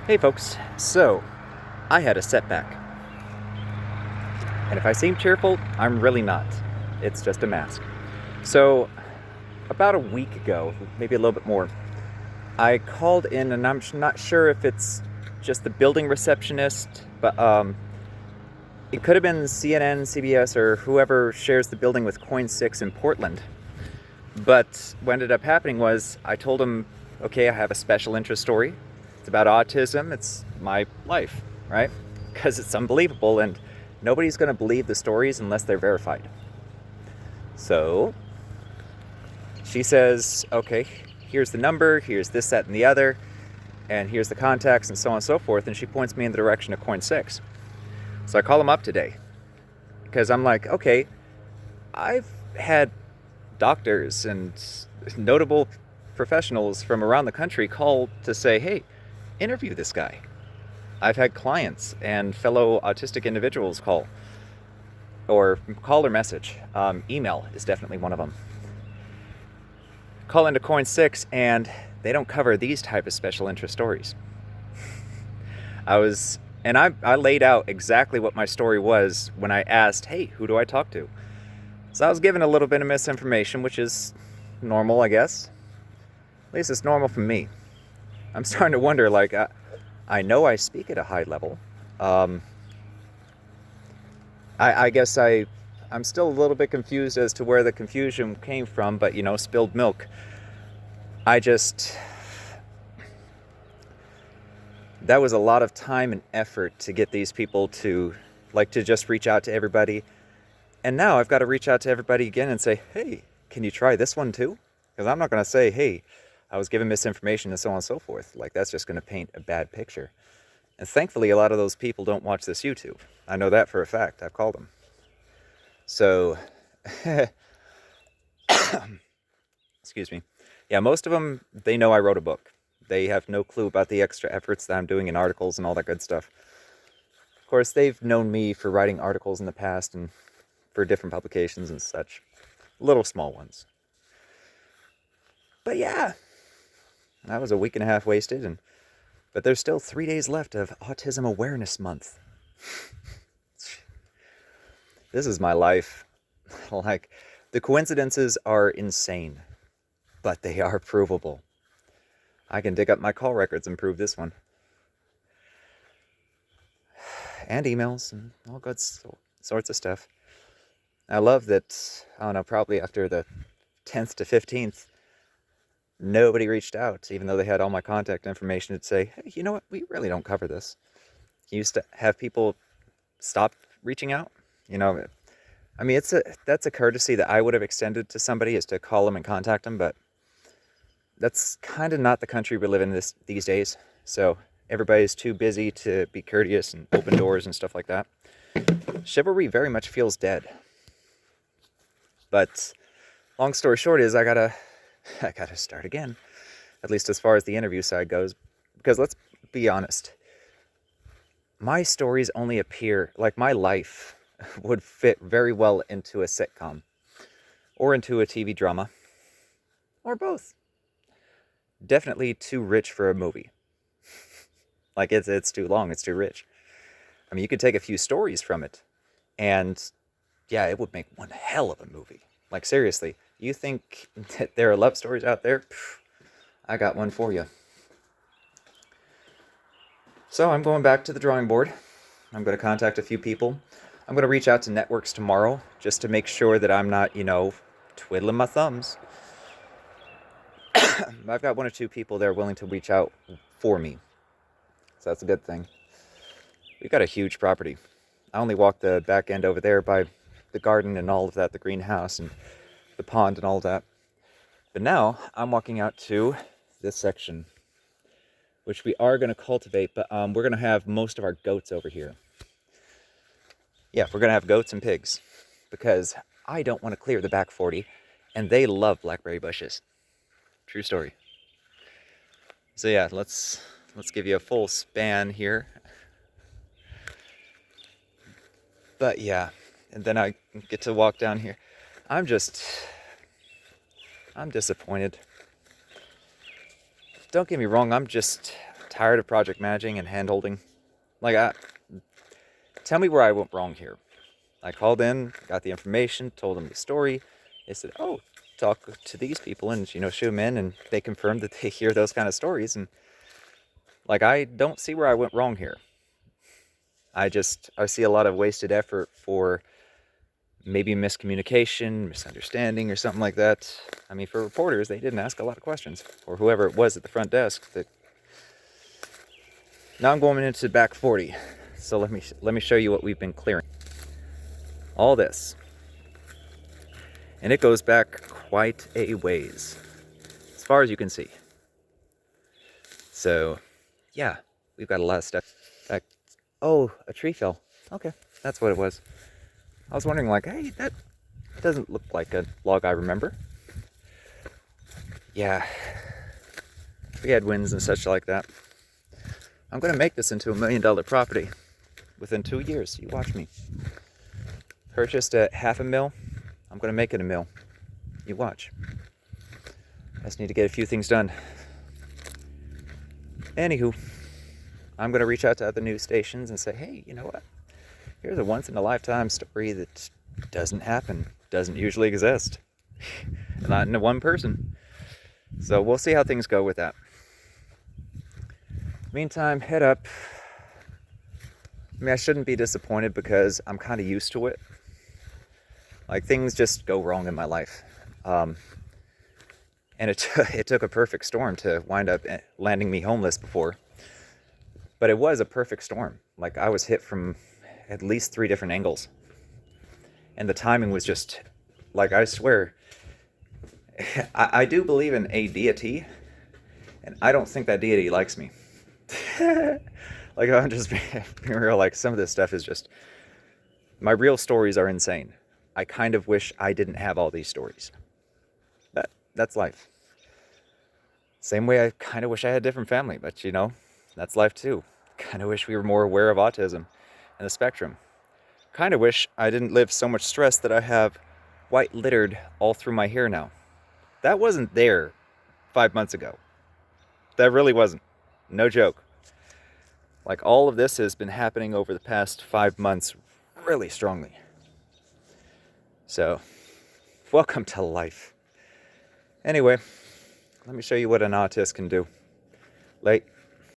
Hey folks, so I had a setback. And if I seem cheerful, I'm really not. It's just a mask. So, about a week ago, maybe a little bit more, I called in and I'm not sure if it's just the building receptionist, but it could have been CNN, CBS, or whoever shares the building with Coin 6 in Portland. But what ended up happening was I told him, okay, I have a special interest story. It's about autism. It's my life, right? Because it's unbelievable and nobody's going to believe the stories unless they're verified. So she says, okay, here's the number, here's this, that, and the other, and here's the contacts, and so on and so forth. And she points me in the direction of Coin 6. So I call him up today because I'm like, okay, I've had doctors and notable professionals from around the country call to say, hey, interview this guy. I've had clients and fellow autistic individuals call or message. Email is definitely one of them. Call into Coin 6 and they don't cover these type of special interest stories. I laid out exactly what my story was when I asked, hey, who do I talk to? So I was given a little bit of misinformation, which is normal, I guess. At least it's normal for me. I'm starting to wonder, like, I know I speak at a high level. I guess I'm still a little bit confused as to where the confusion came from, but, spilled milk. That was a lot of time and effort to get these people to just reach out to everybody. And now I've got to reach out to everybody again and say, hey, can you try this one too? Because I'm not going to say, hey, I was given misinformation and so on and so forth. Like, that's just going to paint a bad picture. And thankfully, a lot of those people don't watch this YouTube. I know that for a fact. I've called them. So, excuse me. Yeah, most of them, they know I wrote a book. They have no clue about the extra efforts that I'm doing in articles and all that good stuff. Of course, they've known me for writing articles in the past and for different publications and such. Little small ones. But yeah, that was a week and a half wasted, but there's still 3 days left of Autism Awareness Month. This is my life. Like, the coincidences are insane, but they are provable. I can dig up my call records and prove this one. And emails and all good sorts of stuff. I love that, I don't know, probably after the 10th to 15th, nobody reached out, even though they had all my contact information to say, hey, you know what, we really don't cover this. You used to have people stop reaching out. I mean, that's a courtesy that I would have extended to somebody, is to call them and contact them, but that's kind of not the country we live in these days. So everybody's too busy to be courteous and open doors and stuff like that. Chivalry very much feels dead. But long story short is I gotta start again, at least as far as the interview side goes, because let's be honest, my stories only appear, like, my life would fit very well into a sitcom or into a TV drama or both. Definitely too rich for a movie. Like, it's too long, it's too rich. I mean, you could take a few stories from it and yeah, it would make one hell of a movie. Like, seriously, you think that there are love stories out there? I got one for you. So I'm going back to the drawing board. I'm going to contact a few people. I'm going to reach out to networks tomorrow just to make sure that I'm not, twiddling my thumbs. I've got one or two people that are willing to reach out for me. So that's a good thing. We've got a huge property. I only walked the back end over there by the garden and all of that, the greenhouse and the pond and all of that. But now I'm walking out to this section, which we are going to cultivate, but we're going to have most of our goats over here. Yeah, we're going to have goats and pigs, because I don't want to clear the back 40, and they love blackberry bushes. True story. So yeah, let's give you a full span here. But yeah, and then I get to walk down here. I'm disappointed. Don't get me wrong, I'm just tired of project managing and hand-holding. Tell me where I went wrong here. I called in, got the information, told them the story. They said, oh, talk to these people and, shoot them in, and they confirmed that they hear those kind of stories. And, I don't see where I went wrong here. I see a lot of wasted effort for maybe miscommunication, misunderstanding, or something like that. I mean, for reporters, they didn't ask a lot of questions, or whoever it was at the front desk. Now I'm going into back 40, so let me show you what we've been clearing. All this, and it goes back quite a ways, as far as you can see. So, yeah, we've got a lot of stuff. Oh, a tree fell. Okay, that's what it was. I was wondering, hey, that doesn't look like a log I remember. Yeah, we had winds and such like that. I'm going to make this into $1 million property within 2 years. You watch me. Purchased at $500,000. I'm going to make it $1 million. You watch. I just need to get a few things done. Anywho, I'm going to reach out to other news stations and say, hey, you know what? Here's a once-in-a-lifetime story that doesn't happen, doesn't usually exist. Not in one person. So we'll see how things go with that. Meantime, head up. I mean, I shouldn't be disappointed because I'm kind of used to it. Things just go wrong in my life. And it took a perfect storm to wind up landing me homeless before. But it was a perfect storm. I was hit from at least 3 different angles. And the timing was just, I swear, I do believe in a deity, and I don't think that deity likes me. I'm just being real, some of this stuff is just, my real stories are insane. I kind of wish I didn't have all these stories. That's life. Same way I kind of wish I had a different family, but that's life too. Kind of wish we were more aware of autism and the spectrum. Kind of wish I didn't live so much stress that I have white littered all through my hair now. That wasn't there 5 months ago. That really wasn't. No joke. All of this has been happening over the past 5 months really strongly. So, welcome to life. Anyway, let me show you what an autist can do.